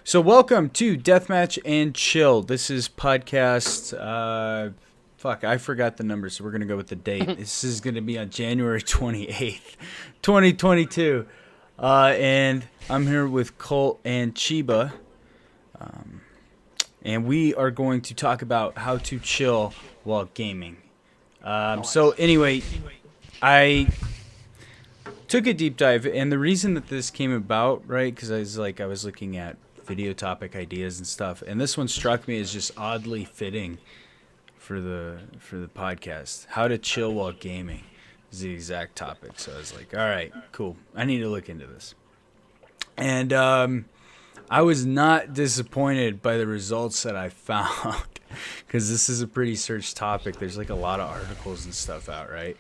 So welcome to Deathmatch and Chill. This is podcast. I forgot the number, so we're gonna go with the date. This is gonna be on January 28th, 2022, and I'm here with Colt and Chiba, and we are going to talk about how to chill while gaming. So anyway, I took a deep dive, and the reason that this came about, right? Because I was looking at video topic ideas and stuff, and this one struck me as just oddly fitting for the podcast. How to chill while gaming is the exact topic. So I was like, all right, cool. I need to look into this. And I was not disappointed by the results that I found because this is a pretty searched topic. There's like a lot of articles and stuff out, right?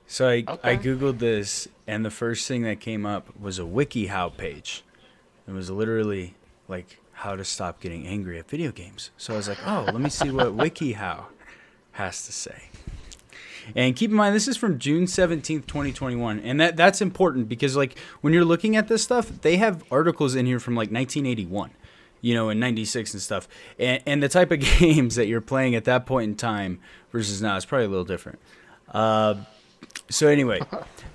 So I Googled this, and the first thing that came up was a WikiHow page. It was literally like how to stop getting angry at video games. So I was like, oh, let me see what WikiHow has to say. And keep in mind, this is from June 17th, 2021. And that's important because, like, when you're looking at this stuff, they have articles in here from, like, 1981, and 96 and stuff. And the type of games that you're playing at that point in time versus now is probably a little different. So anyway,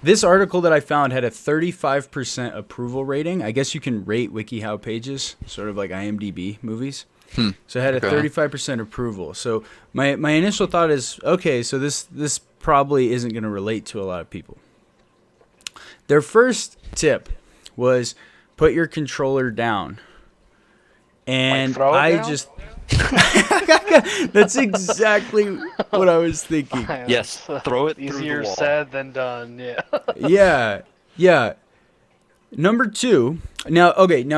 this article that I found had a 35% approval rating. I guess you can rate WikiHow pages, sort of like IMDb movies. So it had a 35% approval. So my initial thought is, okay, so this probably isn't going to relate to a lot of people. Their first tip was put your controller down. And just... That's exactly what I was thinking. Yes, throw it Easier through the wall. said than done. Yeah. Yeah. Number two. Now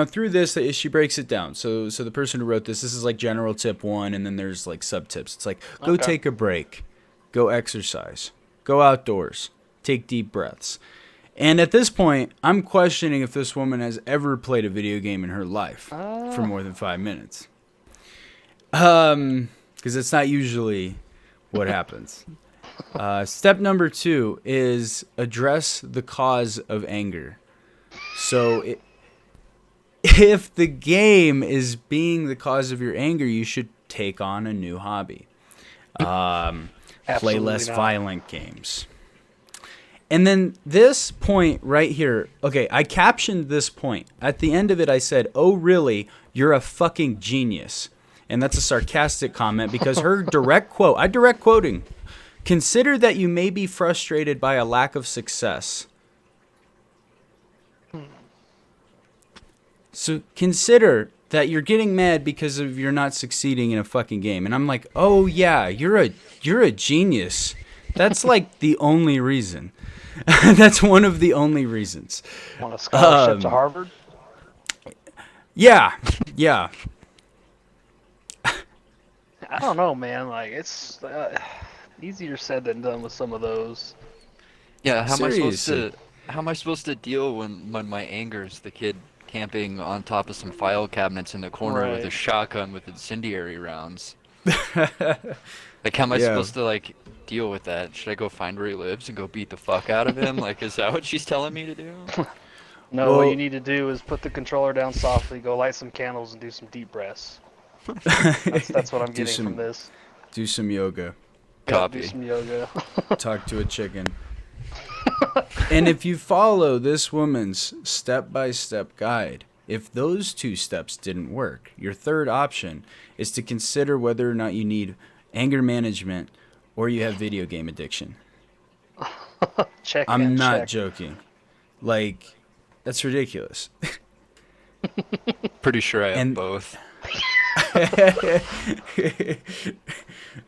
through this, she breaks it down. So the person who wrote this is like general tip 1, and then there's like sub tips. It's like go take a break, go exercise, go outdoors, take deep breaths. And at this point, I'm questioning if this woman has ever played a video game in her life for more than 5 minutes. Because it's not usually what happens. Step number 2 is address the cause of anger. So if the game is being the cause of your anger, you should take on a new hobby. Play less violent games. And then this point right here, okay, I captioned this point. At the end of it, I said, oh, really? You're a fucking genius. And that's a sarcastic comment because her direct quote, I direct quoting, consider that you may be frustrated by a lack of success. So consider that you're getting mad because of you're not succeeding in a fucking game. And I'm like, oh yeah, you're a genius. That's like the only reason. That's one of the only reasons. Want a scholarship to Harvard? Yeah. I don't know, man. Like, it's easier said than done with some of those. Yeah, how Seriously. am I supposed to deal when my anger is the kid camping on top of some file cabinets in the corner with a Right. shotgun with incendiary rounds? Like, how am I supposed to, like, deal with that? Should I go find where he lives and go beat the fuck out of him? Like, is that what she's telling me to do? No, Well- what you need to do is put the controller down softly, go light some candles, and do some deep breaths. That's what I'm getting from this. Do some yoga. Copy. Do some yoga. Talk to a chicken. And if you follow this woman's step-by-step guide, if those 2 steps didn't work, your third option is to consider whether or not you need anger management or you have video game addiction. Check. I'm not check. joking. Like, that's ridiculous. Pretty sure I have And- both.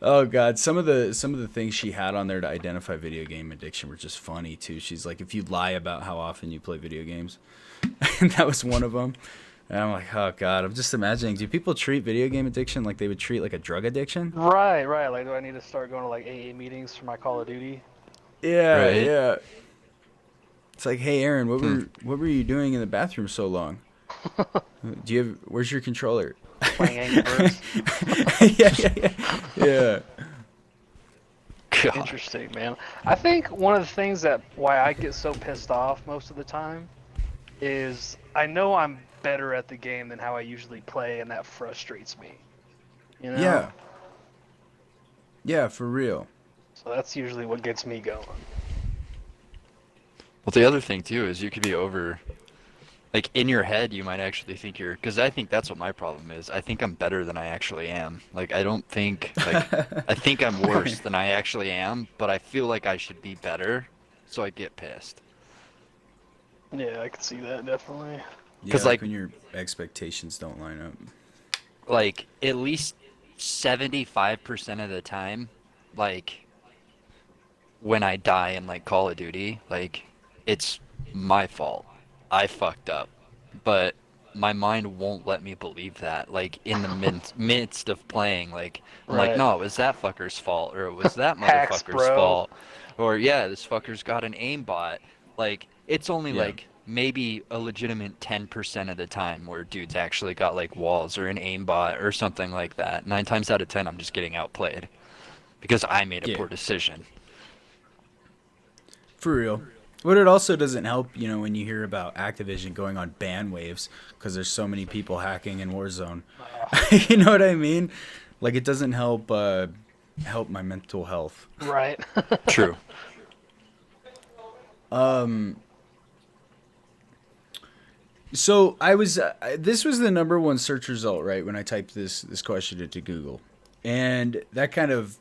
Oh god, some of the things she had on there to identify video game addiction were just funny too. She's like, if you lie about how often you play video games, and that was one of them. And I'm like, oh god, I'm just imagining, do people treat video game addiction like they would treat like a drug addiction? Right. Like, do I need to start going to like AA meetings for my Call of Duty? Yeah, Right. yeah. It's like, hey Aaron, what were you doing in the bathroom so long? Where's your controller? Playing Angry Birds? Yeah. God. Interesting, man. I think one of the things why I get so pissed off most of the time is I know I'm better at the game than how I usually play, and that frustrates me. You know? Yeah. Yeah, for real. So that's usually what gets me going. Well, the other thing too is you could be over, like in your head, you might actually think you're, because I think that's what my problem is. I think I'm better than I actually am. Like I don't think, like I think I'm worse than I actually am, but I feel like I should be better, so I get pissed. Yeah, I can see that definitely. Yeah, Because like when your expectations don't line up. like at least 75% of the time, like when I die in like Call of Duty, like it's my fault. I fucked up. But my mind won't let me believe that. Like in the midst of playing, like I'm like, Right. no, it was that fucker's fault, or it was that Hacks, motherfucker's bro. fault, or yeah, this fucker's got an aimbot. Like it's only Yeah. like maybe a legitimate 10% of the time where dude's actually got like walls or an aimbot or something like that. 9 times out of 10, I'm just getting outplayed because I made a Yeah. poor decision. For real. But it also doesn't help, when you hear about Activision going on ban waves because there's so many people hacking in Warzone. You know what I mean? Like it doesn't help my mental health. Right. True. So I was this was the number one search result, right, when I typed this question into Google. And that kind of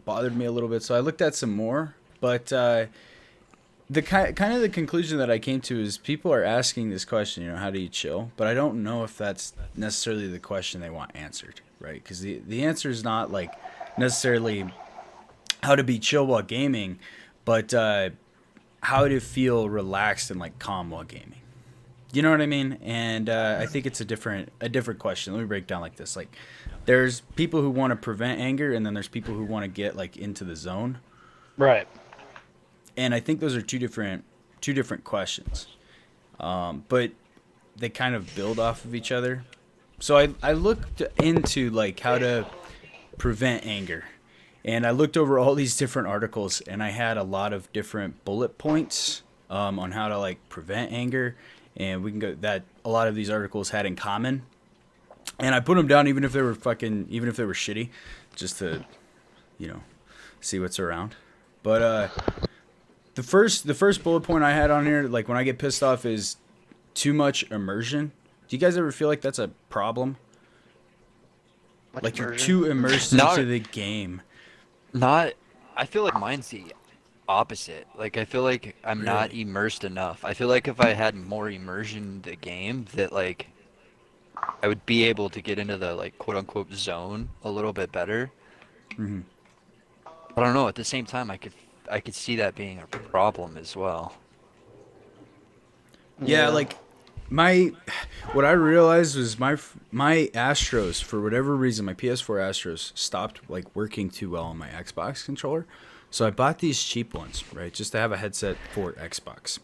bothered me a little bit, so I looked at some more, but the kind of the conclusion that I came to is people are asking this question, how do you chill? But I don't know if that's necessarily the question they want answered, right? Because the answer is not like necessarily how to be chill while gaming, but how to feel relaxed and like calm while gaming. You know what I mean? And I think it's a different question. Let me break down like this. Like, there's people who want to prevent anger, and then there's people who want to get like into the zone. Right. And I think those are two different questions, but they kind of build off of each other. So I looked into like how to prevent anger, and I looked over all these different articles, and I had a lot of different bullet points on how to like prevent anger, and we can go that a lot of these articles had in common, and I put them down even if they were shitty, just to see what's around. But the first bullet point I had on here, like when I get pissed off, is too much immersion. Do you guys ever feel like that's a problem? Much Like you're immersion. too immersed No. into the game. Not, I feel like mine's the opposite. Like I feel like I'm not Really? immersed enough. I feel like if I had more immersion in the game, that like I would be able to get into the like quote unquote zone a little bit better. Hmm. But I don't know, at the same time I could see that being a problem as well. Yeah, Yeah. like my what I realized was my Astros, for whatever reason, my PS4 Astros stopped like working too well on my Xbox controller. So I bought these cheap ones, right, just to have a headset for Xbox.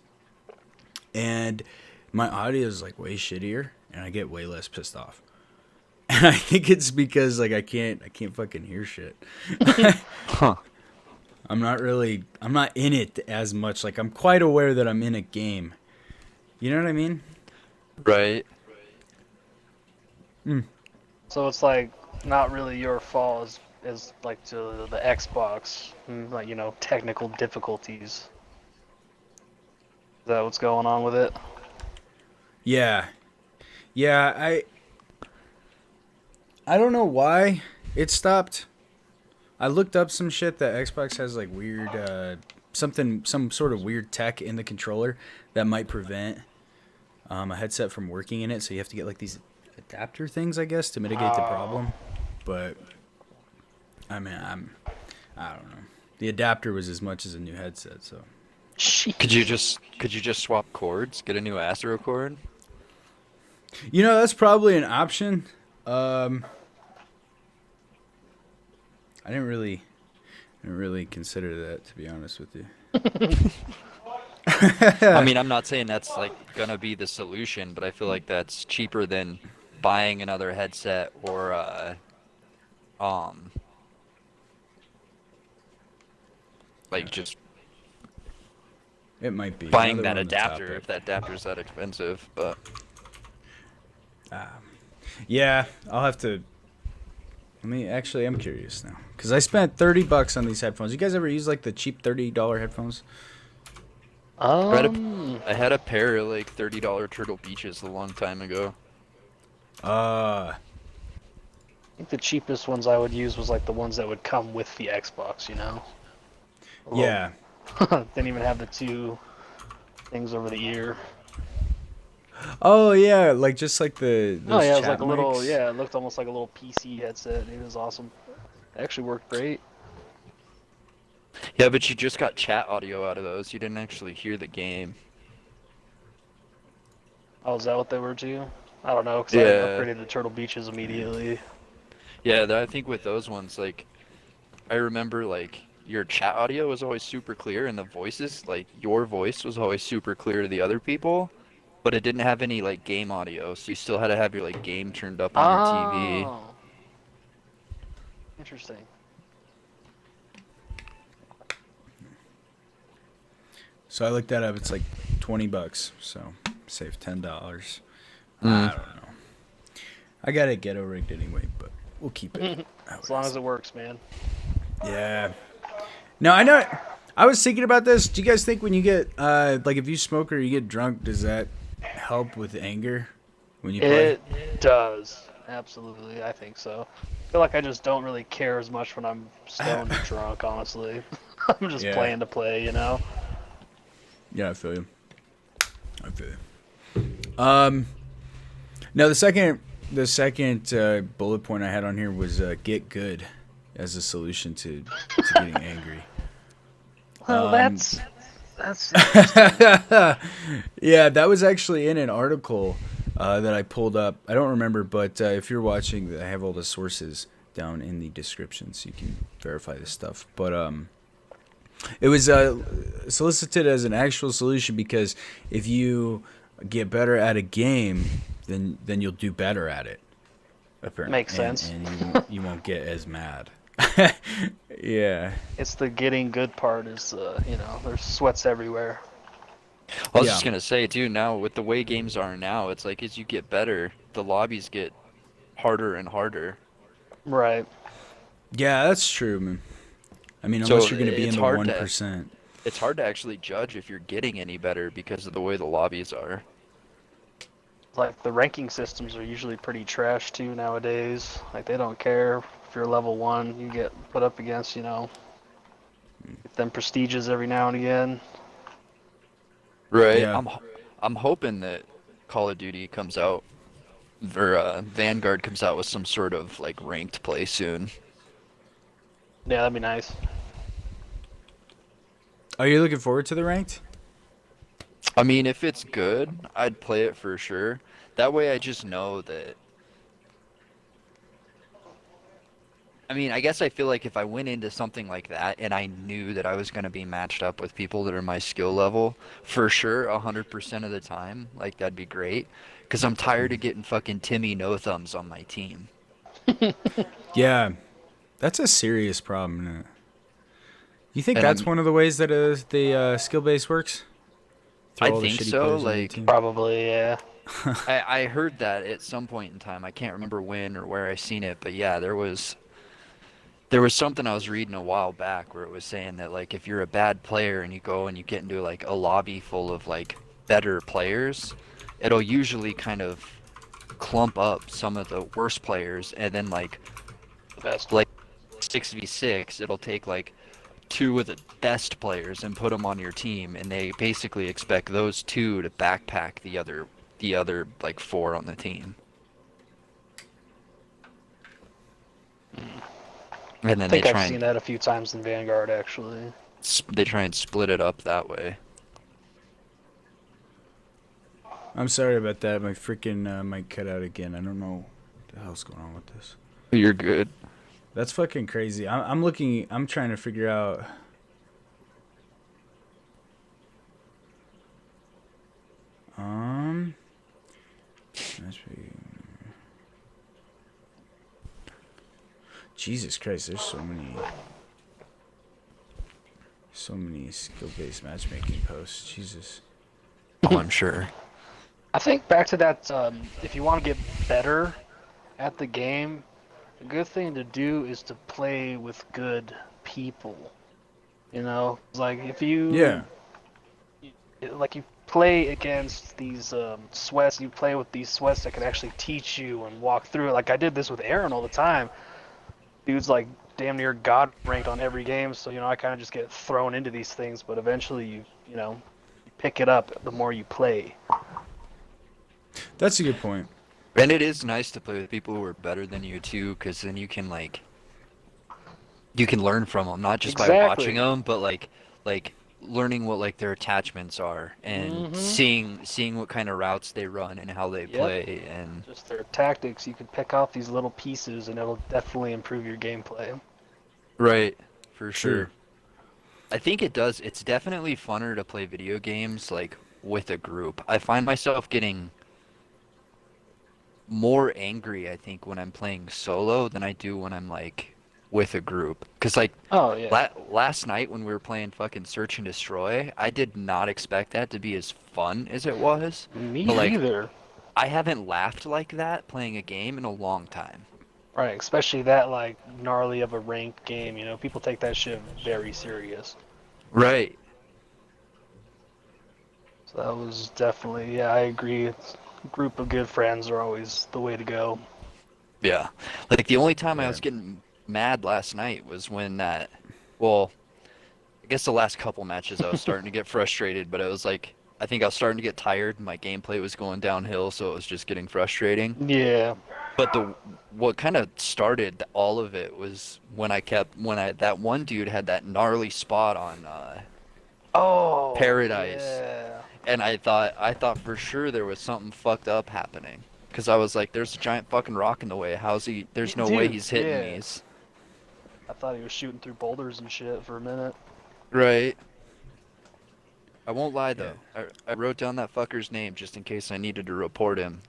And my audio is like way shittier and I get way less pissed off. And I think it's because like I can't fucking hear shit. Huh. I'm not in it as much. Like I'm quite aware that I'm in a game. You know what I mean? Right. So it's like not really your fault as like to the Xbox, like technical difficulties. Is that what's going on with it? Yeah. Yeah, I don't know why it stopped. I looked up some shit that Xbox has like weird some sort of weird tech in the controller that might prevent a headset from working in it, so you have to get like these adapter things, I guess, to mitigate the problem. But I mean, I don't know. The adapter was as much as a new headset, so Could you just swap cords? Get a new Astro cord? that's probably an option. Um, I didn't really consider that, to be honest with you. I mean, I'm not saying that's like gonna be the solution, but I feel like that's cheaper than buying another headset or um like just It might be. Now buying that that we're on the adapter topic. if that adapter's that expensive. But Yeah, I'll have to. I'm curious now because I spent $30 on these headphones. You guys ever use like the cheap $30 headphones? I had a, Um, I had a pair of like $30 Turtle Beaches a long time ago. Uh, I think the cheapest ones I would use was like the ones that would come with the Xbox, you know? Well, yeah. didn't even have the two things over the ear. Oh yeah, like just like Oh those yeah, it was chat like a little, mics. yeah, it looked almost like a little PC headset. It was awesome. It actually worked great. Yeah, but you just got chat audio out of those. You didn't actually hear the game. Oh, is that what they were too? I don't know, because I Yeah. upgraded to Turtle Beaches immediately. Yeah, I think with those ones, like, I remember, like, your chat audio was always super clear, and the voices, like, your voice was always super clear to the other people, but it didn't have any, like, game audio, so you still had to have your, like, game turned up on your TV. Oh, interesting. So I looked that up. It's like $20. So save $10. Mm. I don't know. I got it ghetto rigged anyway, but we'll keep it. How As it long is. as it works, man. Yeah. No, I know. I was thinking about this. Do you guys think when you get like if you smoke or you get drunk, does that help with anger when you play? It does. Absolutely, I think so. I feel like I just don't really care as much when I'm stoned or drunk, honestly. I'm just Yeah. playing to play, you know? Yeah, I feel you. I feel you. Now the second bullet point I had on here was get good as a solution to getting angry. Well, Um, that's Yeah, that was actually in an article that I pulled up. I don't remember, but if you're watching, I have all the sources down in the description so you can verify this stuff. But it was solicited as an actual solution because if you get better at a game, then you'll do better at it. Apparently, makes sense. and you won't get as mad. Yeah. It's the getting good part is, there's sweats everywhere. I was Yeah. just gonna say, too, now, with the way games are now, it's like as you get better, the lobbies get harder and harder. Right. Yeah, that's true, man. I mean, So unless you're going to be in it's the hard to 1%. it's hard to actually judge if you're getting any better because of the way the lobbies are. Like, the ranking systems are usually pretty trash, too, nowadays. Like, they don't care if you're level 1, you get put up against, get them prestiges every now and again. Right. Yeah. I'm hoping that Call of Duty comes out or Vanguard comes out with some sort of like ranked play soon. Yeah, that'd be nice. Are you looking forward to the ranked? I mean, if it's good, I'd play it for sure. That way I just know that. I mean, I guess I feel like if I went into something like that and I knew that I was going to be matched up with people that are my skill level, for sure, 100% of the time, like that'd be great. Because I'm tired of getting fucking Timmy No Thumbs on my team. Yeah. That's a serious problem, isn't it? You think And that's one of the ways that the skill base works? Throw I all the think shitty so. players on your Like, team? Probably, yeah. I heard that at some point in time. I can't remember when or where I seen it, but yeah, there was something I was reading a while back where it was saying that like if you're a bad player and you go and you get into like a lobby full of like better players, it'll usually kind of clump up some of the worst players and then The best. like 6v6, it'll take like two of the best players and put them on your team and they basically expect those two to backpack the other like four on the team. And I then they think I've try seen and that a few times in Vanguard, actually. they try and split it up that way. I'm sorry about that. My freaking mic cut out again. I don't know what the hell's going on with this. You're good. That's fucking crazy. I'm looking. I'm trying to figure out. That's pretty- Jesus Christ! There's So many skill-based matchmaking posts. Jesus. Oh, I'm sure. I think back to that, if you want to get better at the game, a good thing to do is to play with good people. You know, like if Yeah. you play against these sweats, you play with these sweats that can actually teach you and walk through it. Like I did this with Aaron all the time. Dude's like damn near god ranked on every game, so I kind of just get thrown into these things. But eventually, you pick it up the more you play. That's a good point. And it is nice to play with people who are better than you too, because then you can learn from them, not just by watching Exactly. them, but like learning what like their attachments are and Mm-hmm. seeing what kind of routes they run and how they Yep. play and Just their tactics. You can pick out these little pieces, and it'll definitely improve your gameplay. right, for True. sure. I think it does. It's definitely funner to play video games like with a group. I find myself getting more angry, I think, when I'm playing solo than I do when I'm like with a group. 'Cause like Oh yeah. last night when we were playing fucking Search and Destroy, I did not expect that to be as fun as it was. Me But like either. I haven't laughed like that playing a game in a long time. Right, especially that like gnarly of a ranked game. People take that shit very serious. Right. So that was definitely, yeah, I agree. A group of good friends are always the way to go. Yeah. Like the only time I Yeah. was getting mad last night was when well, I guess the last couple matches I was starting to get frustrated, but it was like I think I was starting to get tired and my gameplay was going downhill, so it was just getting frustrating. Yeah. But the what kind of started all of it was when I that one dude had that gnarly spot on Oh, Paradise, yeah. and I thought for sure there was something fucked up happening, because I was like, there's a giant fucking rock in the way. How's he? There's no way Dude, he's hitting yeah. these. I thought he was shooting through boulders and shit for a minute. Right. I won't lie Yeah. though. I wrote down that fucker's name just in case I needed to report him.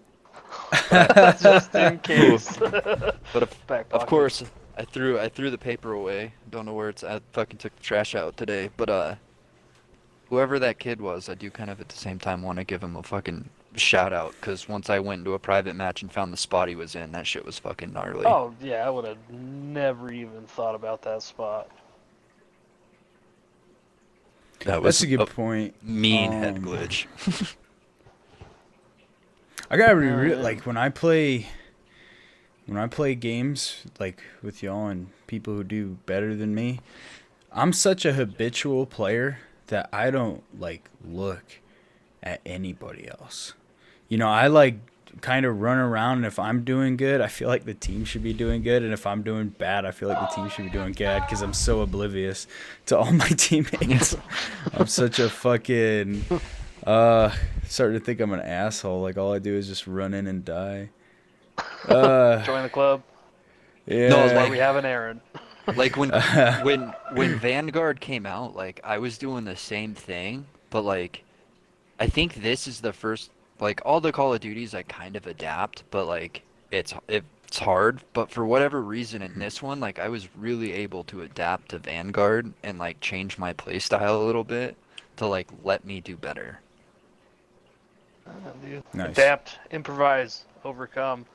But Just in I, case. but Back of pocket. course I threw the paper away. Don't know where it's at. Fucking took the trash out today. But whoever that kid was, I do kind of at the same time want to give him a fucking shout out, because once I went into a private match and found the spot he was in, that shit was fucking gnarly. Oh, yeah, I would have never even thought about that spot. That That's was a good a point. mean head glitch. I gotta be Oh, real. yeah. Like when I play games like with y'all and people who do better than me, I'm such a habitual player that I don't like look at anybody else. I like kind of run around, and if I'm doing good, I feel like the team should be doing good, and if I'm doing bad, I feel like the team should be doing bad because I'm so oblivious to all my teammates. I'm such a fucking starting to think I'm an asshole. Like all I do is just run in and die. Uh Join the club. No, That's why yeah. we have an Aaron. like when Vanguard came out, like I was doing the same thing, but like I think this is the first, like all the Call of Duties I kind of adapt, but like it's hard, but for whatever reason in this one, like I was really able to adapt to Vanguard and like change my playstyle a little bit to like let me do better. Dude. Nice. Adapt, improvise, overcome.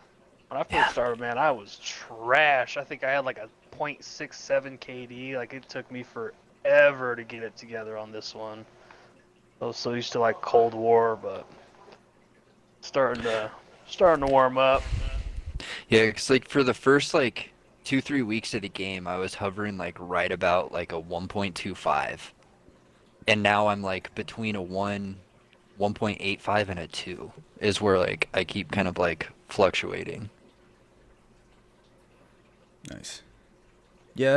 When I first Yeah. started, man, I was trash. I think I had like a .67 KD. Like it took me forever to get it together on this one. I was so used to like Cold War, but starting to warm up. Yeah, it's like for the first like 2, 3 weeks of the game, I was hovering like right about like a 1.25. And now I'm like between a 1.85 and a 2 is where like I keep kind of like fluctuating. Nice. Yeah,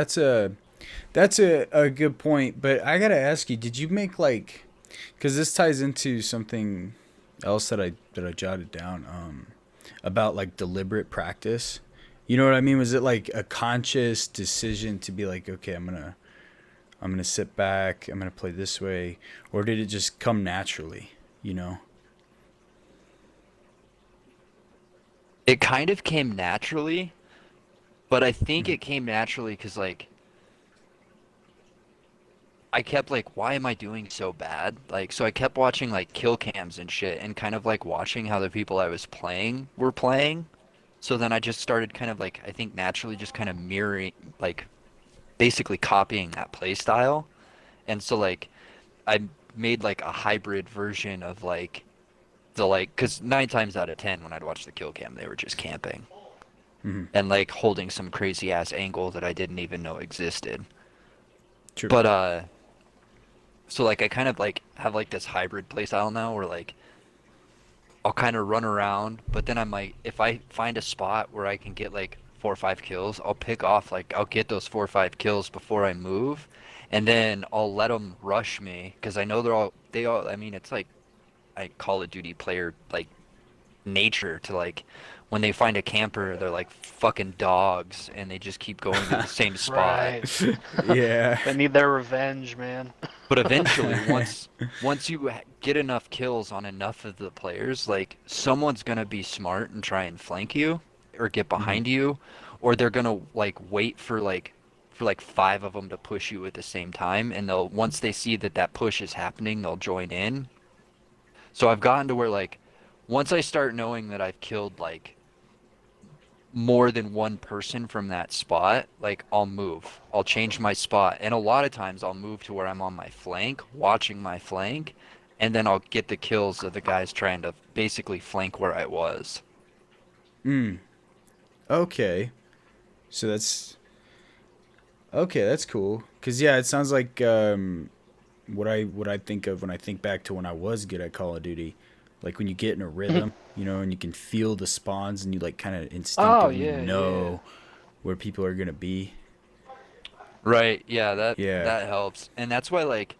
that's a good point, but I got to ask you, did you make like cuz this ties into something else that I jotted down about like deliberate practice. You know what I mean? Was it like a conscious decision to be like, okay, I'm going to sit back, I'm going to play this way, or did it just come naturally? It kind of came naturally, but I think it came naturally because like I kept like, why am I doing so bad? Like, so I kept watching like kill cams and shit, and kind of like watching how the people I was playing were playing. So then I just started kind of like, I think naturally just kind of mirroring, like basically copying that play style. And so like I made like a hybrid version of like the like, because 9 times out of 10 when I'd watch the kill cam, they were just camping Hmm. and like holding some crazy ass angle that I didn't even know existed. True. But so like I kind of like have like this hybrid playstyle now where like I'll kind of run around, but then I'm like, if I find a spot where I can get like 4 or 5 kills, I'll pick off like I'll get those 4 or 5 kills before I move, and then I'll let them rush me because I know they all. I mean, it's like I Call of Duty player like nature to like when they find a camper, they're like fucking dogs and they just keep going to the same spot. Right. Yeah. They need their revenge, man. But eventually, once you get enough kills on enough of the players, like someone's gonna be smart and try and flank you or get Hmm. behind you, or they're gonna like wait for like 5 of them to push you at the same time, and they'll once they see that that push is happening, they'll join in. So I've gotten to where like once I start knowing that I've killed like more than one person from that spot, like I'll move. I'll change my spot. And a lot of times I'll move to where I'm on my flank, watching my flank, and then I'll get the kills of the guys trying to basically flank where I was. Mm. Okay. So that's okay. That's cool. Cause yeah, it sounds like what I think of when I think back to when I was good at Call of Duty, like when you get in a rhythm, and you can feel the spawns and you like kind of Oh instinctively yeah, yeah. know where people are gonna be. Right, yeah, that Yeah. that helps. And that's why like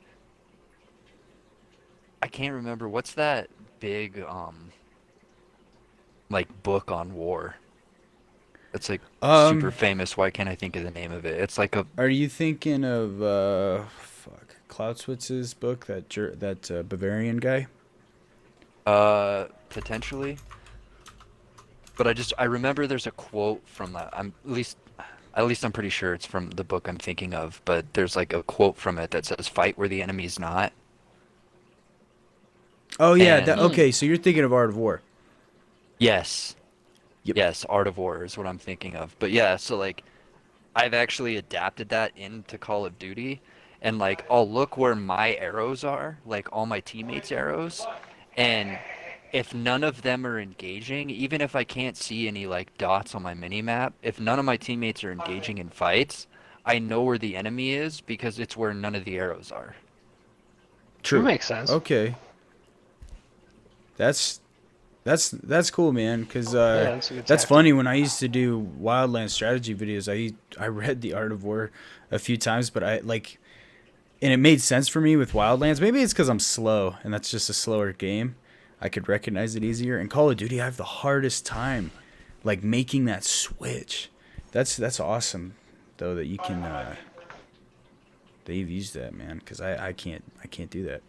I can't remember what's that big like book on war. It's like super Um, famous. Why can't I think of the name of it? It's like a are you thinking of Clausewitz's book, that Bavarian guy? potentially. But I remember there's a quote from that. At least I'm pretty sure it's from the book I'm thinking of, but there's like a quote from it that says fight where the enemy's not. Oh yeah, that And Hmm. okay, so you're thinking of Art of War. yes, Yep. yes, Art of War is what I'm thinking of. But yeah, so like I've actually adapted that into Call of Duty and like I'll look where my arrows are, like all my teammates' arrows, and if none of them are engaging, even if I can't see any like dots on my mini map, if none of my teammates are engaging in fights, I know where the enemy is because it's where none of the arrows are. That True. makes sense. Okay. That's that's cool, man. Cause Yeah, that's a good that's tactic. funny. When I used to do wildland strategy videos, I read the Art of War a few times, but I like, and it made sense for me with wildlands. Maybe it's because I'm slow, and that's just a slower game. I could recognize it easier. In Call of Duty, I have the hardest time, like making that switch. That's awesome, though, that you can that you've used that, man. Cause I can't do that.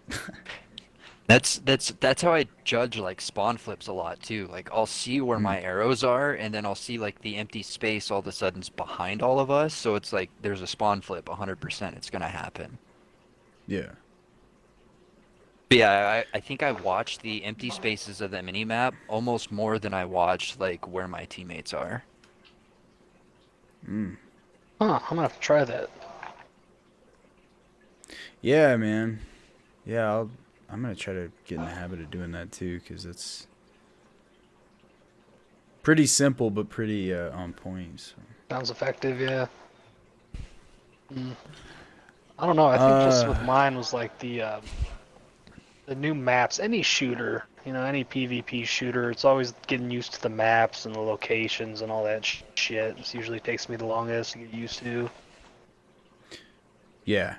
That's how I judge like spawn flips a lot too. Like I'll see where Mm, my arrows are and then I'll see like the empty space all of a sudden's behind all of us, so it's like there's a spawn flip 100% it's gonna happen. yeah. But yeah, I think I watched the empty spaces of the minimap almost more than I watched like where my teammates are. Mm. Huh, I'm gonna have to try that. Yeah, man. Yeah, I'm gonna try to get in the habit of doing that too, because it's pretty simple but pretty on point. So. Sounds effective, yeah. Mm. I don't know. I think just Uh, with mine was like the new maps. Any shooter, any PvP shooter, it's always getting used to the maps and the locations and all that shit. It usually takes me the longest to get used to. yeah,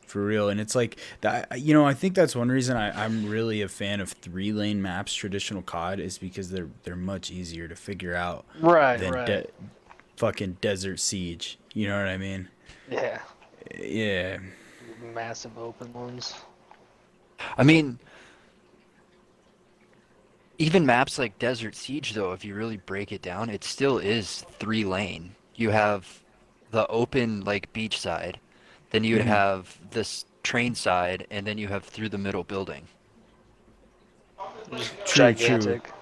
for real. And it's like that. I think that's one reason I'm really a fan of 3 lane maps. Traditional COD is because they're much easier to figure out Right, than right. fucking Desert Siege. You know what I mean? Yeah, Yeah. massive open ones. I mean, even maps like Desert Siege though, if you really break it down, it still is 3 lane. You have the open like beach side, Then you would Hmm. have this train side, and then you have through the middle building. Just True, true. gigantic.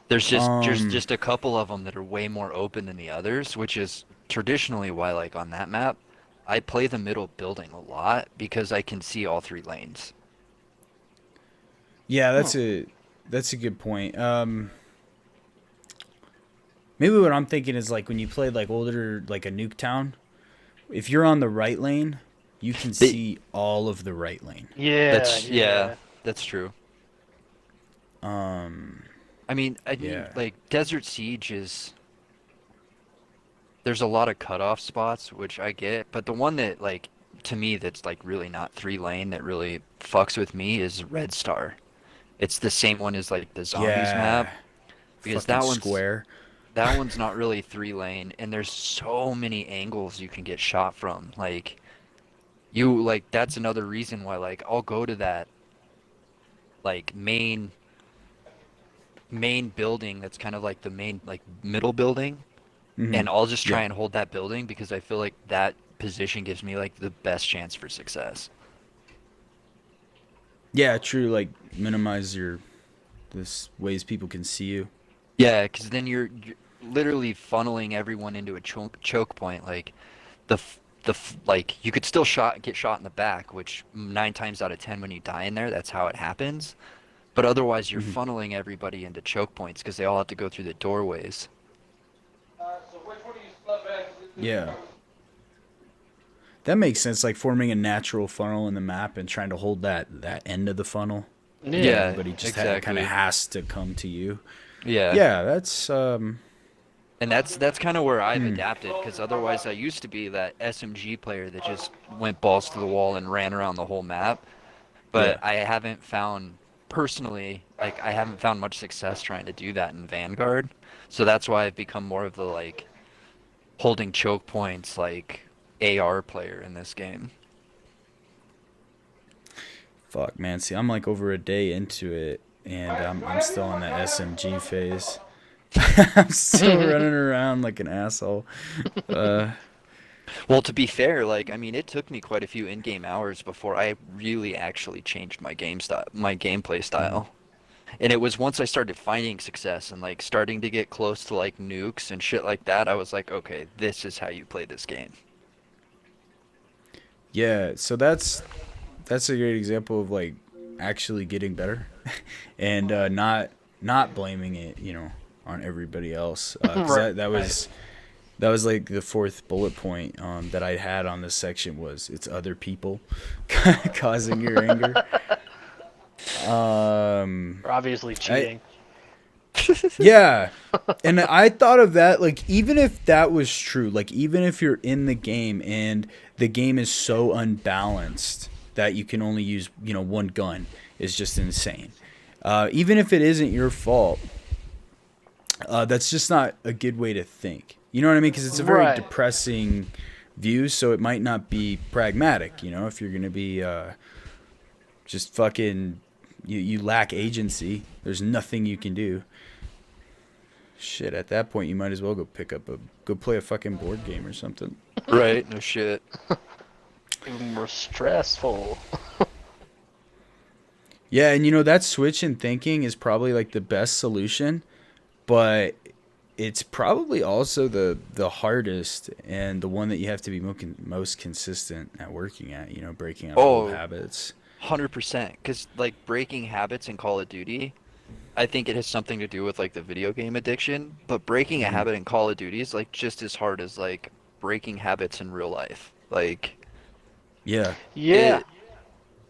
There's Um, just a couple of them that are way more open than the others, which is traditionally why like on that map, I play the middle building a lot because I can see all three lanes. yeah, Hmm. that's a good point. Maybe what I'm thinking is like when you played like older, like a Nuketown, if you're on the right lane, you can They, see all of the right lane. Yeah, that's yeah, yeah. that's true. Um, I mean, yeah. like Desert Siege is there's a lot of cutoff spots, which I get, but the one that like to me that's like really not three lane that really fucks with me is Red Star. It's the same one as like the zombies map Yeah. because Fucking square. that one's not really three lane and there's so many angles you can get shot from. Like you like that's another reason why like I'll go to that like main building that's kind of like the main like middle building Hmm. and I'll just try Yeah. and hold that building because I feel like that position gives me like the best chance for success. Yeah, true. Like minimize your this ways people can see you. Yeah, because then you're literally funneling everyone into a choke point. Like like you could still get shot in the back, which 9 times out of 10 when you die in there, that's how it happens. But otherwise, you're Hmm. funneling everybody into choke points because they all have to go through the doorways. Yeah. That makes sense. Like forming a natural funnel in the map and trying to hold that end of the funnel, and Yeah. Yeah, everybody just kind of exactly. has to come to you. Yeah. Yeah, that's And that's kind of where I've hmm. adapted because otherwise I used to be that SMG player that just went balls to the wall and ran around the whole map. But Yeah. I haven't found personally like I haven't found much success trying to do that in Vanguard. So that's why I've become more of the like holding choke points like AR player in this game. Fuck, man. See, I'm like over a day into it, and I'm still in the SMG phase. I'm still running around like an asshole. Uh, Well, to be fair, like I mean, it took me quite a few in-game hours before I really actually changed my game style, my gameplay mhm. style. And it was once I started finding success and like starting to get close to like nukes and shit like that, I was like, okay, this is how you play this game. Yeah, so that's a great example of like actually getting better, and not blaming it, on everybody else. Because Right. that was like the fourth bullet point that I had on this section was it's other people causing your anger. Um, Or obviously I cheating. Yeah. And I thought of that, like, even if that was true, like, even if you're in the game and the game is so unbalanced that you can only use, one gun, is just insane. Even if it isn't your fault, that's just not a good way to think. You know what I mean? Because it's a very Right. depressing view, so it might not be pragmatic, if you're going to be just fucking, you lack agency, there's nothing you can do. Shit, at that point, you might as well go play a fucking board game or something. Right, no shit. Even more stressful. Yeah, and that switch in thinking is probably like the best solution, but it's probably also the hardest and the one that you have to be most consistent at working at, breaking out of old Oh, habits. 100%. Because like breaking habits in Call of Duty, I think it has something to do with like the video game addiction, but breaking a Hmm. habit in Call of Duty is like just as hard as like breaking habits in real life. Like Yeah. Yeah.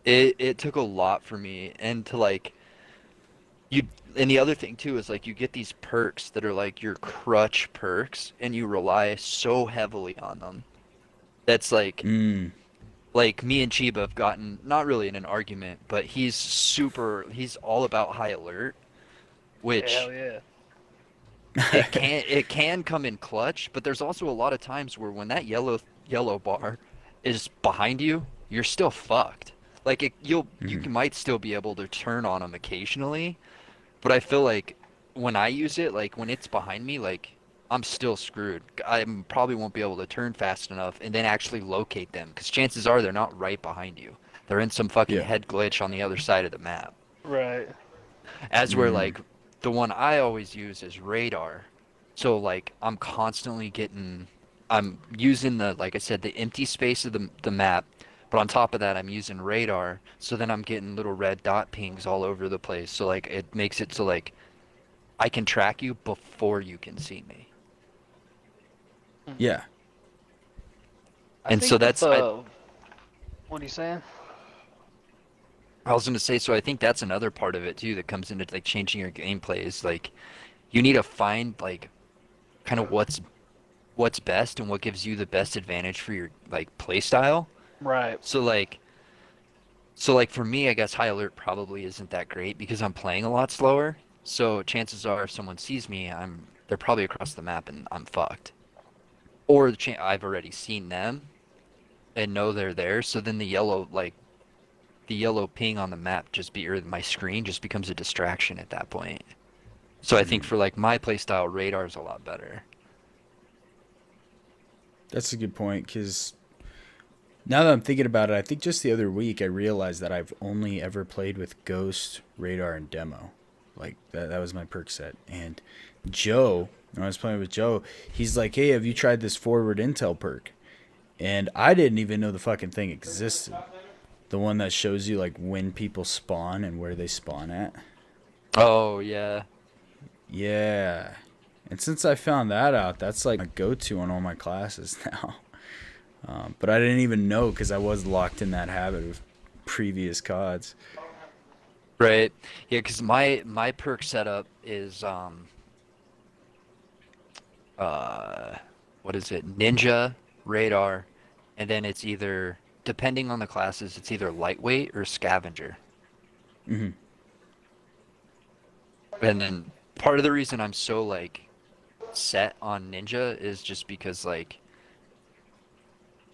it it took a lot for me and to like you and the other thing too is like you get these perks that are like your crutch perks and you rely so heavily on them. That's Mm. like me and Chiba have gotten not really in an argument, but he's all about high alert, Hell which yeah. it can come in clutch, but there's also a lot of times where when that yellow bar is behind you, you're still fucked. Like you Hmm. might still be able to turn on them occasionally, but I feel like when I use it, like when it's behind me, like I'm still screwed. I probably won't be able to turn fast enough and then actually locate them, because chances are they're not right behind you. They're in some fucking Yeah. head glitch on the other side of the map. Right. As where Mm. like the one I always use is radar. So like I'm using the, like I said, the empty space of the map, but on top of that I'm using radar. So then I'm getting little red dot pings all over the place. So like it makes it so like I can track you before you can see me. Yeah. I And so think with that's I the what are you saying? I was gonna say, so I think that's another part of it too that comes into like changing your gameplay is like you need to find like kind of what's best and what gives you the best advantage for your like play style. Right. So like so like for me, I guess high alert probably isn't that great because I'm playing a lot slower. So chances are if someone sees me, they're probably across the map and I'm fucked. Or I've already seen them and know they're there, so then the yellow ping on the map or my screen just becomes a distraction at that point. So I think Mm. for like my playstyle, radar is a lot better. That's a good point because now that I'm thinking about it, I think just the other week I realized that I've only ever played with Ghost, Radar, and Demo. Like that was my perk set. And Joe, when I was playing with Joe, he's like, "Hey, have you tried this forward intel perk?" And I didn't even know the fucking thing existed. The one that shows you like when people spawn and where they spawn at. Oh yeah. Yeah. And since I found that out, that's like my go-to on all my classes now. But I didn't even know because I was locked in that habit of previous CODs. Right. Yeah, because my perk setup is uh what is it? Ninja, radar, and then it's either depending on the classes, it's either lightweight or scavenger. Hmm. And then part of the reason I'm so like set on ninja is just because like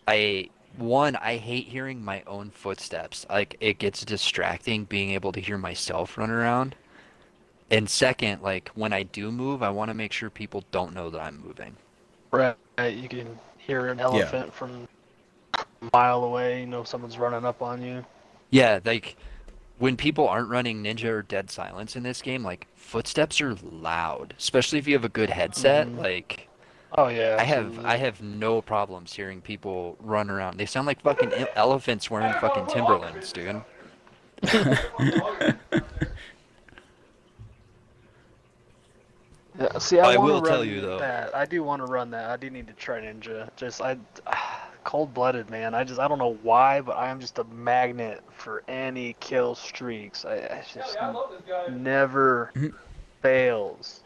I I hate hearing my own footsteps. Like it gets distracting being able to hear myself run around. And second, like when I do move, I want to make sure people don't know that I'm moving. Right. You can hear an Yeah. elephant from a mile away. You know someone's running up on you. Yeah, like when people aren't running ninja or dead silence in this game, like footsteps are loud, especially if you have a good headset. Hmm. Like Oh yeah, I absolutely. have no problems hearing people run around. They sound like fucking elephants wearing fucking Timberlands, dude. Yeah, see, I I want to will tell you run though. that. I do want to run that. I do need to try Ninja. Cold-blooded, man. I don't know why, but I am just a magnet for any kill streaks. I just never fails.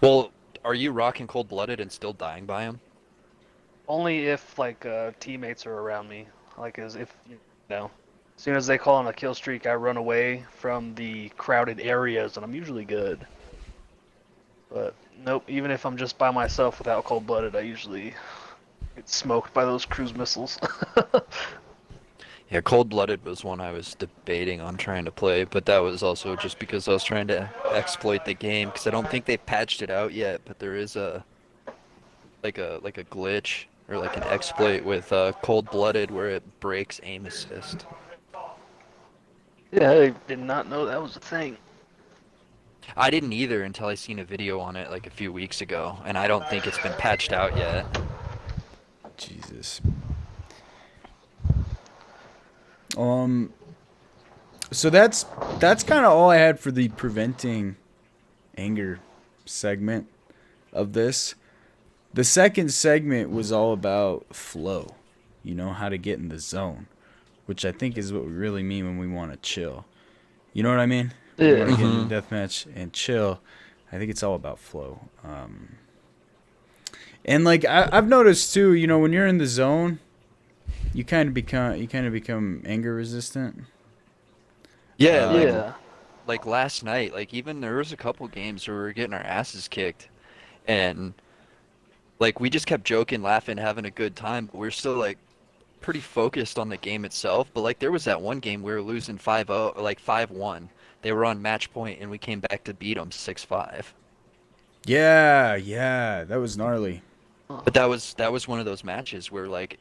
Well, are you rocking cold-blooded and still dying by him? Only if like teammates are around me. Like as if you know, as soon as they call on a kill streak, I run away from the crowded areas, and I'm usually good. But nope, even if I'm just by myself without cold-blooded, I usually get smoked by those cruise missiles. Yeah, cold-blooded was one I was debating on trying to play, but that was also just because I was trying to exploit the game because I don't think they patched it out yet, but there is a glitch or like an exploit with cold-blooded where it breaks aim assist. Yeah, I did not know that was a thing. I didn't either until I seen a video on it like a few weeks ago, and I don't think it's been patched out yet. Jesus. Um. So that's kind of all I had for the preventing anger segment of this. The second segment was all about flow. You know how to get in the zone, which I think is what we really mean when we want to chill. You know what I mean? When we want to Yeah. get into Hmm. a deathmatch and chill, I think it's all about flow. And like I've noticed too, you know, when you're in the zone, you kind of become anger resistant. Yeah, Um, Yeah. like last night, like even there was a couple games where we were getting our asses kicked, and like we just kept joking, laughing, having a good time, but we're still like pretty focused on the game itself. But like there was that one game we were losing 5-0 or like 5-1. They were on match point and we came back to beat them 6-5. Yeah, that was gnarly. But that was one of those matches where like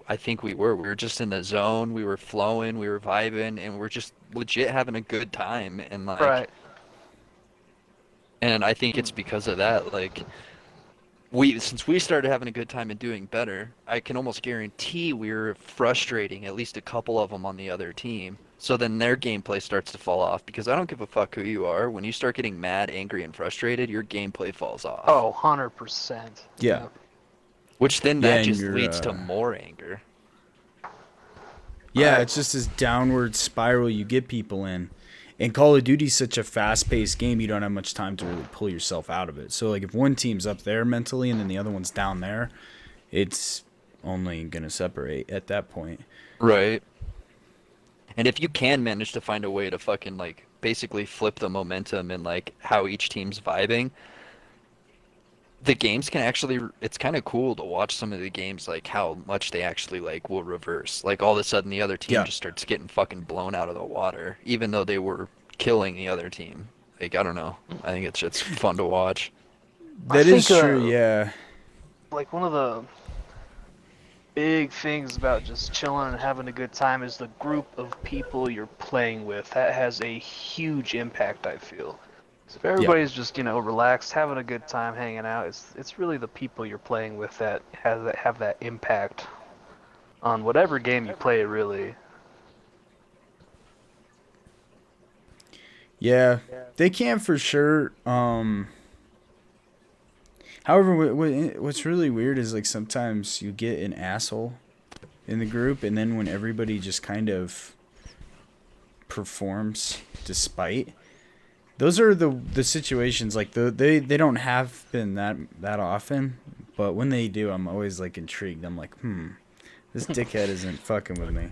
I think we were just in the zone, we were flowing, we were vibing, and we're just legit having a good time. Right. And I think it's because of that. Like we since we started having a good time and doing better, I can almost guarantee we were frustrating at least a couple of them on the other team. So then their gameplay starts to fall off because I don't give a fuck who you are. When you start getting mad, angry, and frustrated, your gameplay falls off. Oh, 100%. Yeah. Yeah. Which then Yeah, that and just you're leads to more anger. yeah, Right. it's just this downward spiral you get people in. And Call of Duty's such a fast-paced game, you don't have much time to really pull yourself out of it. So like if one team's up there mentally and then the other one's down there, it's only gonna separate at that point. Right. And if you can manage to find a way to fucking like basically flip the momentum and like how each team's vibing, the games can actually it's kind of cool to watch some of the games like how much they actually like will reverse. Like all of a sudden the other team Yeah, just starts getting fucking blown out of the water even though they were killing the other team. Like I don't know. I think it's fun to watch. I that is think, true. Yeah, like, one of the big things about just chilling and having a good time is the group of people you're playing with. That has a huge impact, I feel. So if yeah, everybody's just, relaxed, having a good time, hanging out, it's really the people you're playing with that have that impact on whatever game you play, really. yeah. They can for sure. However, what's really weird is like sometimes you get an asshole in the group, and then when everybody just kind of performs despite, those are the situations like they don't happen that often, but when they do, I'm always like intrigued. I'm like, this dickhead isn't fucking with me.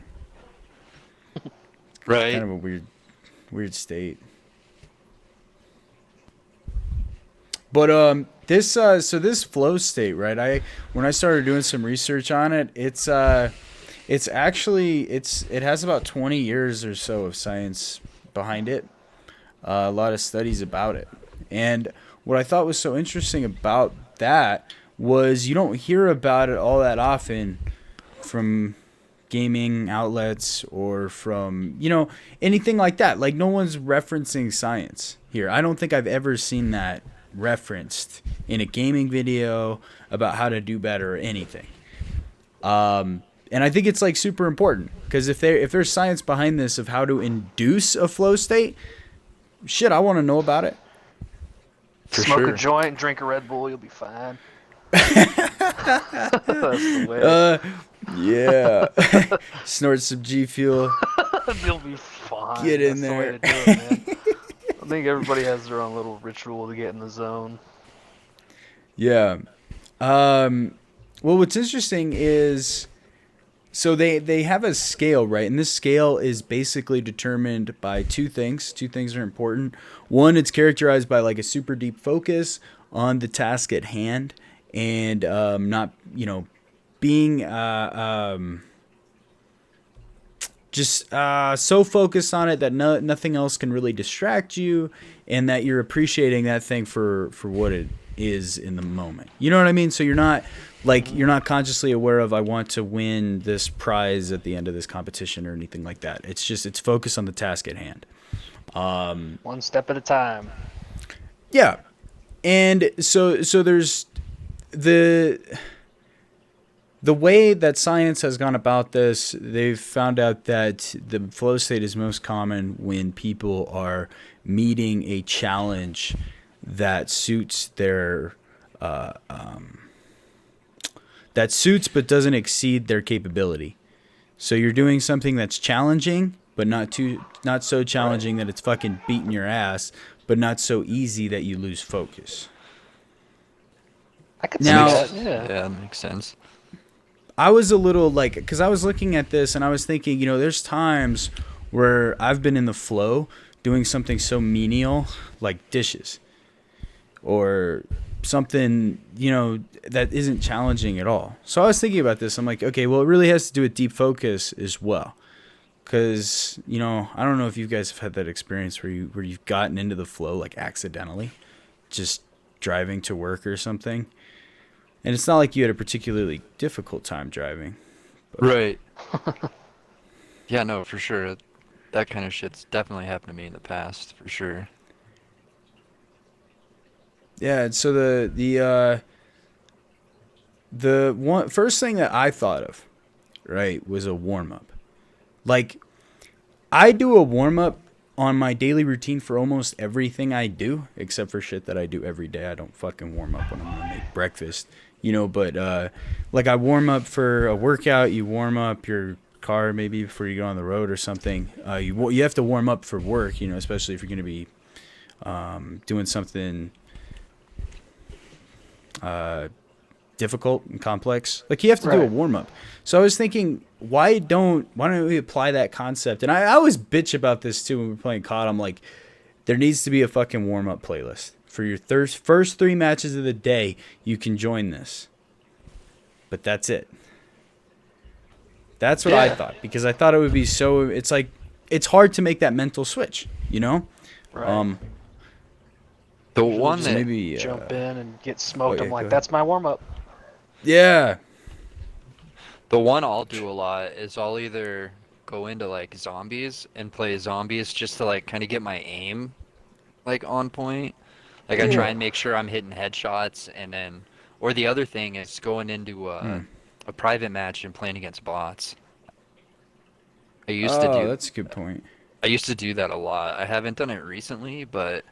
Right. Kind of a weird state. But this flow state, right? When I started doing some research on it, it's actually it has about 20 years or so of science behind it. A lot of studies about it. And what I thought was so interesting about that was you don't hear about it all that often from gaming outlets or from, anything like that. Like no one's referencing science here. I don't think I've ever seen that referenced in a gaming video about how to do better or anything. And I think it's like super important because if there's science behind this of how to induce a flow state, shit, I want to know about it. For Smoke sure. a joint, drink a Red Bull, you'll be fine. That's the way. Yeah. Snort some G Fuel. You'll be fine. Get in That's there. the way to do it, man. I think everybody has their own little ritual to get in the zone. Yeah. Well, what's interesting is, so they have a scale, right? And this scale is basically determined by two things. Two things are important. One, it's characterized by like a super deep focus on the task at hand, and not being just so focused on it that nothing else can really distract you, and that you're appreciating that thing for what it is in the moment. You know what I mean? So you're not consciously aware of I want to win this prize at the end of this competition or anything like that. It's focused on the task at hand. One step at a time. Yeah. And so there's the way that science has gone about this, they've found out that the flow state is most common when people are meeting a challenge that suits their that suits but doesn't exceed their capability. So you're doing something that's challenging, but not so challenging that it's fucking beating your ass, but not so easy that you lose focus. I could Now- see that. Yeah. Yeah, that makes sense. I was a little like, because I was looking at this and I was thinking, there's times where I've been in the flow doing something so menial like dishes or something, that isn't challenging at all. So I was thinking about this. I'm like, okay, well, it really has to do with deep focus as well. Because, I don't know if you guys have had that experience where you've gotten into the flow like accidentally, just driving to work or something. And it's not like you had a particularly difficult time driving. But. Right. Yeah, no, for sure. That kind of shit's definitely happened to me in the past, for sure. Yeah, so the one first thing that I thought of, right, was a warm up. Like, I do a warm up on my daily routine for almost everything I do, except for shit that I do every day. I don't fucking warm up when I'm gonna make breakfast, But like, I warm up for a workout. You warm up your car maybe before you go on the road or something. You have to warm up for work, especially if you're gonna be doing something difficult and complex. Like, you have to do a warm up. So I was thinking, why don't we apply that concept? And I always bitch about this too when we're playing COD. I'm like, there needs to be a fucking warm up playlist for your first 3 matches of the day. You can join this, but that's it. That's what I thought, because I thought it would be so. It's like, it's hard to make that mental switch, Right. The one that maybe Jump in and get smoked. yeah, I'm go like, ahead. that's my warm up. Yeah. the one I'll do a lot is I'll either go into like zombies and play zombies just to like kind of get my aim like on point. Like I try and make sure I'm hitting headshots, and then or the other thing is going into a private match and playing against bots. I used to do That's a good point. I used to do that a lot. I haven't done it recently, but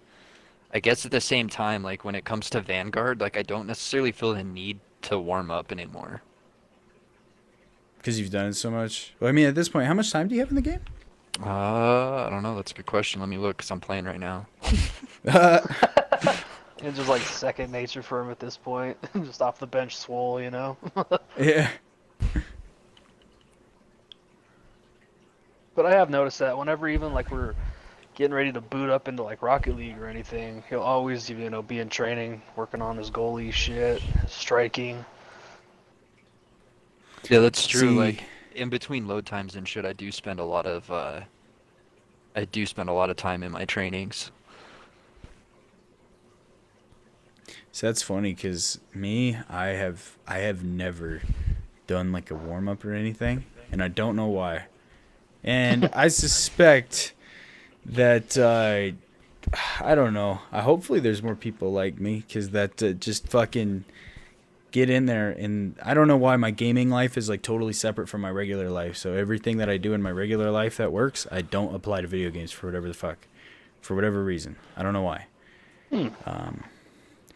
I guess at the same time, like when it comes to Vanguard, like I don't necessarily feel the need to warm up anymore. Because you've done it so much. Well, I mean, at this point, how much time do you have in the game? I don't know. That's a good question. Let me look, because I'm playing right now. It's just like second nature for him at this point. Just off the bench swole, Yeah. But I have noticed that whenever even like we're getting ready to boot up into like Rocket League or anything, he'll always, be in training, working on his goalie shit, striking. Yeah, that's true. See- Like in between load times and shit, I do spend a lot of time in my trainings. So that's funny, because I have never done like a warm up or anything, and I don't know why. And I suspect that I don't know. Hopefully there's more people like me, because that just fucking get in there. And I don't know why my gaming life is like totally separate from my regular life. So everything that I do in my regular life that works, I don't apply to video games for whatever reason. I don't know why.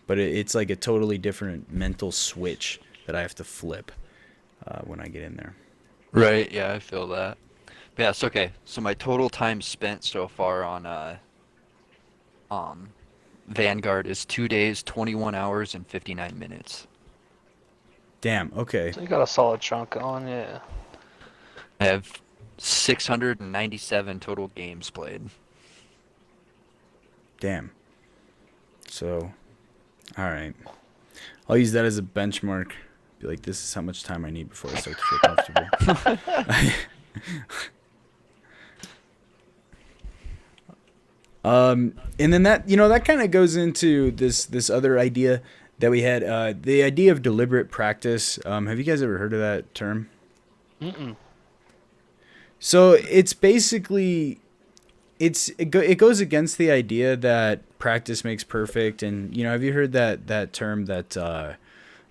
But it's like a totally different mental switch that I have to flip when I get in there. Right, yeah, I feel that. But yeah, so okay. So my total time spent so far on Vanguard is 2 days, 21 hours, and 59 minutes. Damn. Okay. So you got a solid chunk on, yeah. I have 697 total games played. Damn. So, all right. I'll use that as a benchmark. Be like, this is how much time I need before I start to feel comfortable. And then that kind of goes into this other idea that we had, the idea of deliberate practice. Have you guys ever heard of that term? Mm-mm. So it's basically, it goes against the idea that practice makes perfect. And, have you heard that term that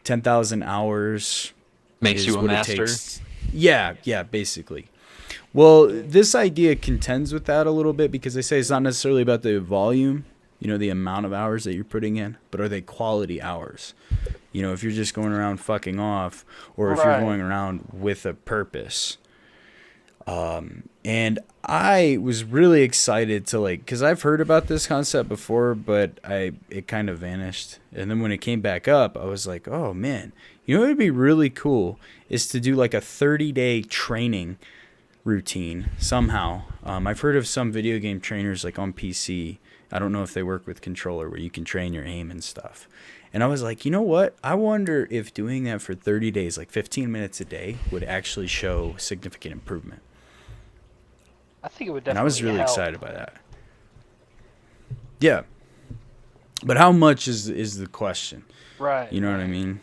10,000 hours Makes is you a what it master. takes? Yeah, basically. Well, this idea contends with that a little bit, because they say it's not necessarily about the volume, the amount of hours that you're putting in, but are they quality hours? If you're just going around fucking off, or if you're Right. going around with a purpose. And I was really excited to because I've heard about this concept before, but it kind of vanished. And then when it came back up, I was like, oh man, what would be really cool is to do like a 30-day training routine somehow. I've heard of some video game trainers like on PC. I don't know if they work with controller, where you can train your aim and stuff. And I was like, you know what? I wonder if doing that for 30 days, like 15 minutes a day, would actually show significant improvement. I think it would And definitely I was really help. excited by that. Yeah. But how much is the question? Right. You know what I mean?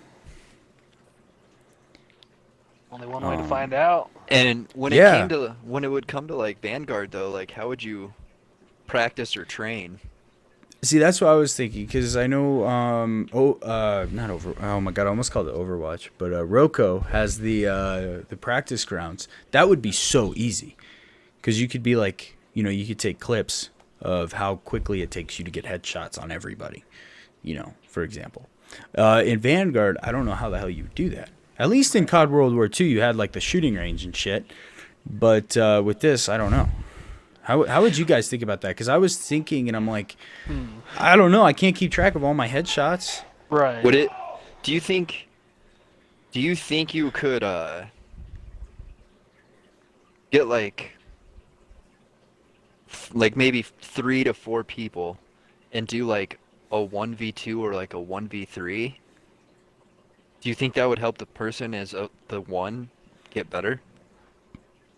Only one way to find out. And Yeah. when it would come to like Vanguard though, like how would you practice or train? See, that's what I was thinking because I know, not over. Oh my god, I almost called it Overwatch, but Roko has the practice grounds. That would be so easy because you could be like, you could take clips of how quickly it takes you to get headshots on everybody. For example, in Vanguard, I don't know how the hell you would do that. At least in COD World War II, you had like the shooting range and shit. But with this, I don't know. How would you guys think about that? Because I was thinking, and I'm like, I don't know. I can't keep track of all my headshots. Right. Would it do you think you could get like maybe 3 to 4 people and do like a 1v2 or like a 1v3? Do you think that would help the person as the one get better?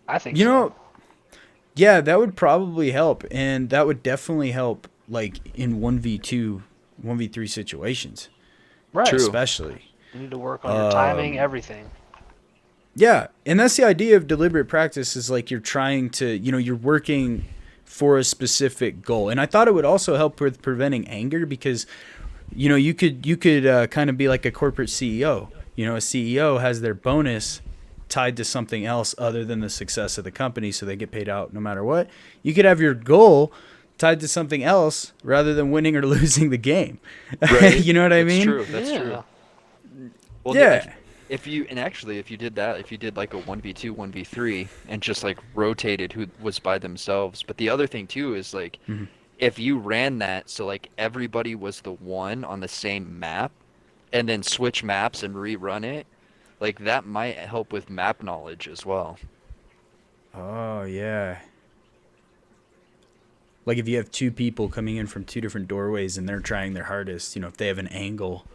I think You so. know, yeah, that would probably help, and that would definitely help, like in 1v2, 1v3 situations, Right. True. especially. You need to work on your timing, everything. Yeah, and that's the idea of deliberate practice is like you're trying to, you're working for a specific goal. And I thought it would also help with preventing anger because, you could kind of be like a corporate CEO. A CEO has their bonus tied to something else other than the success of the company, so they get paid out no matter what. You could have your goal tied to something else rather than winning or losing the game. Right. You know what I That's mean? true. That's Yeah. true. Well, Yeah. if you did that, if you did like a 1v2, 1v3 and just like rotated who was by themselves. But the other thing too is like Mhm. if you ran that so like everybody was the one on the same map and then switch maps and rerun it, like that might help with map knowledge as well. Oh, yeah. Like if you have two people coming in from two different doorways and they're trying their hardest, if they have an angle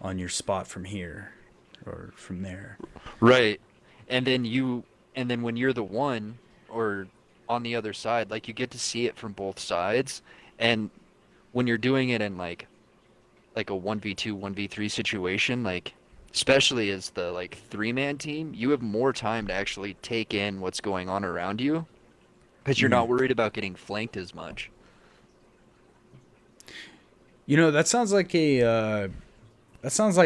on your spot from here or from there. Right. And then when you're the one or on the other side, like you get to see it from both sides. And when you're doing it in like a 1v2, 1v3 situation, like especially as the like 3-man team, you have more time to actually take in what's going on around you because you're Mhm. not worried about getting flanked as much. That sounds like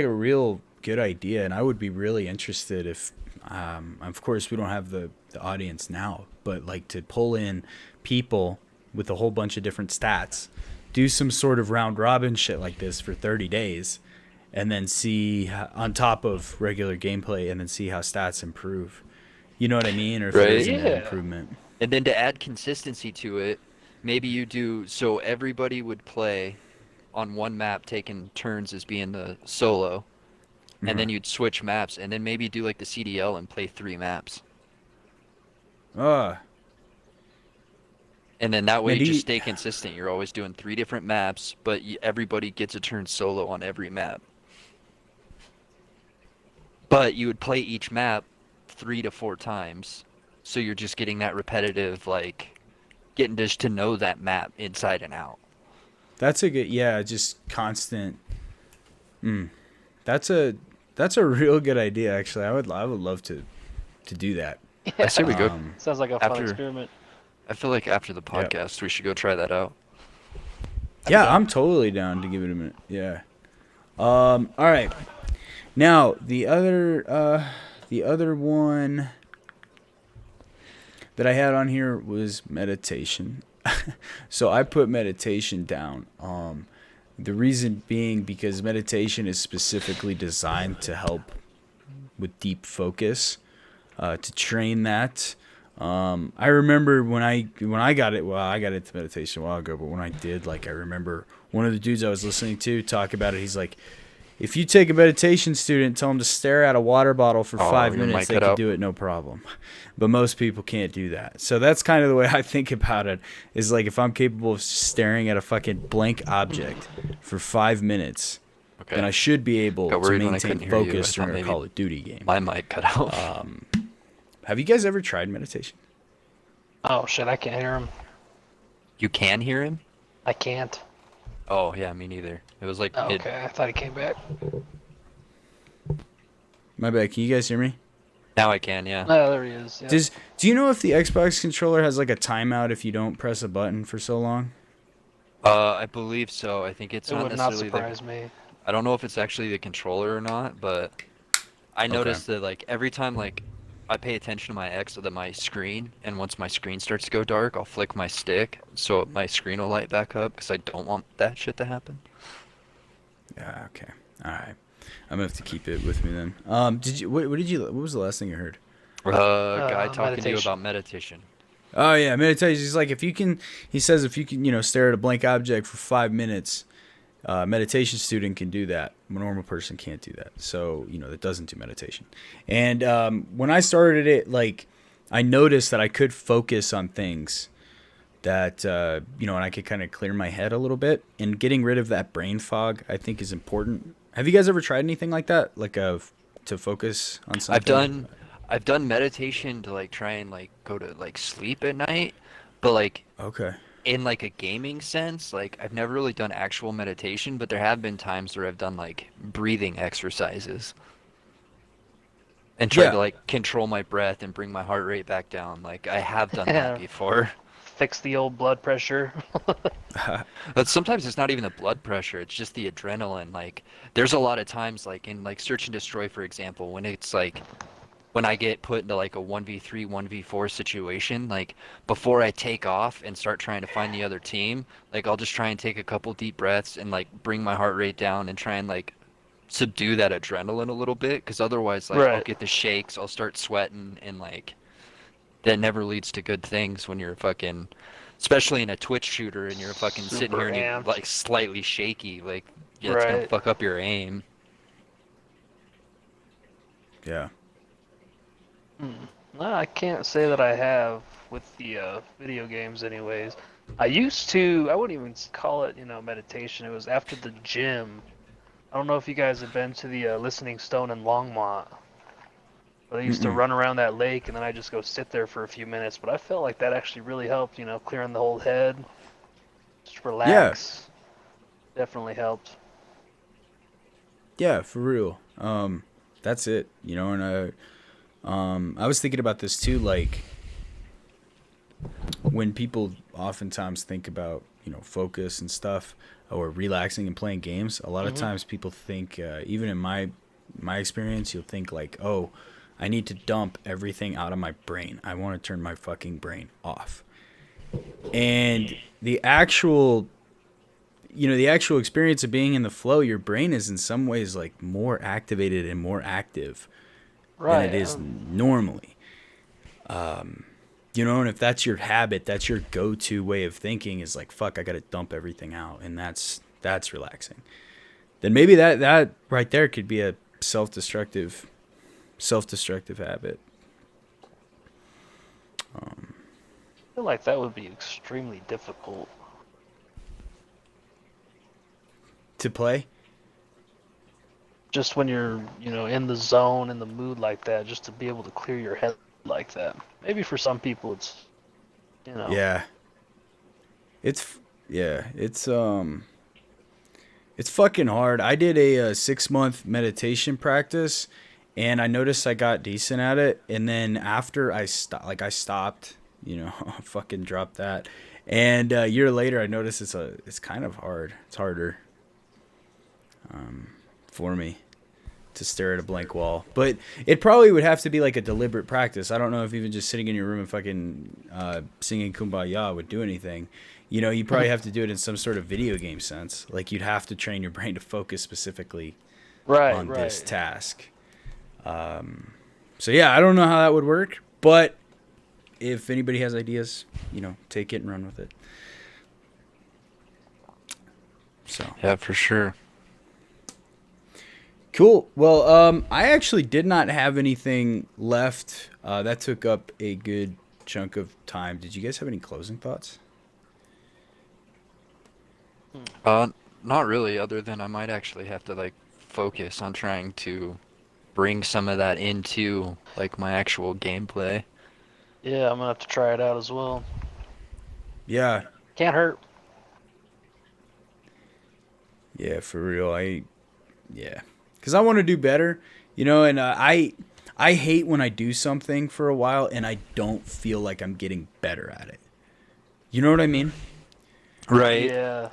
a real good idea, and I would be really interested if, of course, we don't have the audience now, but like to pull in people with a whole bunch of different stats, do some sort of round robin shit like this for 30 days, and then see on top of regular gameplay, and then see how stats improve. You know what I mean? Or if there Right. is a net Yeah. improvement. And then to add consistency to it, maybe you do so everybody would play on one map taking turns as being the solo, and then Mhm. you'd switch maps, and then maybe do like the CDL and play 3 maps. Uh, And then that way man, you just stay consistent. You're always doing 3 different maps, but everybody gets a turn solo on every map. But you would play each map 3 to 4 times, so you're just getting that repetitive, like getting just to know that map inside and out. that's a good, yeah, just constant. That's a real good idea. Actually, I would love to do that. I say we go Sounds like a fun after. experiment. I feel like after the Yeah. podcast, we should go try that out. Yeah, down. I'm totally down to give it a minute. Yeah. All right. Now the other one that I had on here was meditation. So I put meditation down. The reason being because meditation is specifically designed to help with deep focus, to train that. I remember when I got it. Well, I got into meditation a while ago, but when I did, like, I remember one of the dudes I was listening to talk about it. He's like, if you take a meditation student and tell them to stare at a water bottle for Oh, 5 your minutes, mic they cut can out. do it no problem. But most people can't do that. So that's kind of the way I think about it. Is like if I'm capable of staring at a fucking blank object for 5 minutes, Okay. then I should be able Got to worried when I maintain couldn't hear you. I focus thought during a maybe Call of Duty game. My mic cut out. Have you guys ever tried meditation? Oh shit, I can't hear him. You can hear him? I can't. Oh yeah, me neither. It was like Oh, mid. okay, I thought he came back. My bad. Can you guys hear me? Now I can, yeah. Oh, there he is. Yep. Do you know if the Xbox controller has like a timeout if you don't press a button for so long? I believe so. I think it's It not would not necessarily the. surprise me. I don't know if it's actually the controller or not, but I Okay. noticed that like every time like I pay attention to my X so that my screen, and once my screen starts to go dark, I'll flick my stick so my screen will light back up because I don't want that shit to happen. Yeah. Okay. All right. I'm gonna have to keep it with me then. Did you? What did you? What was the last thing you heard? Guy talking to you Meditation. about meditation. Oh yeah, meditation. He's like, if you can, he says, if you can, stare at a blank object for 5 minutes, meditation student can do that. A normal person can't do that. So that doesn't do meditation. And when I started it, like, I noticed that I could focus on things that and I could kind of clear my head a little bit. And getting rid of that brain fog, I think, is important. Have you guys ever tried anything like that, like to focus on I've something? done I've done meditation to like try and like go to like sleep at night, but like Okay. in like a gaming sense, like I've never really done actual meditation, but there have been times where I've done like breathing exercises and tried Yeah. to like control my breath and bring my heart rate back down. Like I have done that before. Fix the old blood pressure. But sometimes it's not even the blood pressure, it's just the adrenaline. Like there's a lot of times like in like Search and Destroy, for example, when it's like when I get put into like a 1v3, 1v4 situation, like before I take off and start trying to find the other team, like I'll just try and take a couple deep breaths and like bring my heart rate down and try and like subdue that adrenaline a little bit, because otherwise like I'll Right. get the shakes, I'll start sweating, and like that never leads to good things when you're fucking, especially in a Twitch shooter and you're fucking sitting Super here and you amped. like slightly shaky, like yeah, it's gonna Right. fuck up your aim. Yeah. No, I can't say that I have with the video games, anyways. I used to. I wouldn't even call it, meditation. It was after the gym. I don't know if you guys have been to the Listening Stone in Longmont. Where they used to Mm-mm. run around that lake, and then I just go sit there for a few minutes. But I felt like that actually really helped, clearing the whole head, just Yeah. relax. Definitely helped. Yeah, for real. That's it. And I was thinking about this too. Like when people oftentimes think about focus and stuff, or relaxing and playing games, a lot of Hmm. times people think, even in my experience, you'll think like, oh, I need to dump everything out of my brain. I want to turn my fucking brain off. And the actual experience of being in the flow, your brain is in some ways like more activated and more active than it Right. is normally. And if that's your habit, that's your go-to way of thinking, is like, fuck, I got to dump everything out, and that's relaxing. Then maybe that right there could be a self-destructive habit I feel like that would be extremely difficult. to play. Just when you're, in the zone, in the mood like that, just to be able to clear your head like that. Maybe for some people it's, you know, Yeah. It's yeah, it's fucking hard. I did a 6 month meditation practice, and I noticed I got decent at it. And then after I stopped, fucking dropped that. And a year later, I noticed it's kind of hard. It's harder for me to stare at a blank wall. But it probably would have to be like a deliberate practice. I don't know if even just sitting in your room and fucking singing Kumbaya would do anything. You probably have to do it in some sort of video game sense. Like you'd have to train your brain to focus specifically right, on this right. task. So yeah, I don't know how that would work, but if anybody has ideas, take it and run with it. So Yeah, for sure. cool. Well, I actually did not have anything left. That took up a good chunk of time. Did you guys have any closing thoughts? Uh, Not really, other than I might actually have to like focus on trying to bring some of that into like my actual gameplay. Yeah, I'm gonna have to try it out as well. Yeah, Can't hurt. Yeah, for real. Yeah, because I want to do better, and I hate when I do something for a while and I don't feel like I'm getting better at it. You know what I mean? Right. Yeah.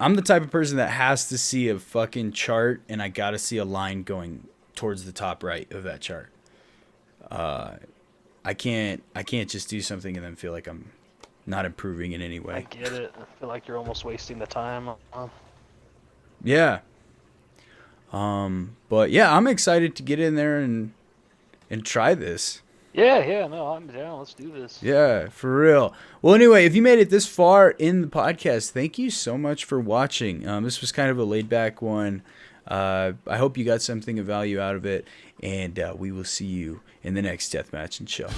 I'm the type of person that has to see a fucking chart and I got to see a line going towards the top right of that chart. I can't just do something and then feel like I'm not improving in any I way. get it. I feel like you're almost wasting the time. Yeah. But yeah, I'm excited to get in there and try this. Yeah, no, I'm down. Let's do this. Yeah, for real. Well, anyway, if you made it this far in the podcast, thank you so much for watching. This was kind of a laid back one. I hope you got something of value out of it, and we will see you in the next Deathmatch and Chill.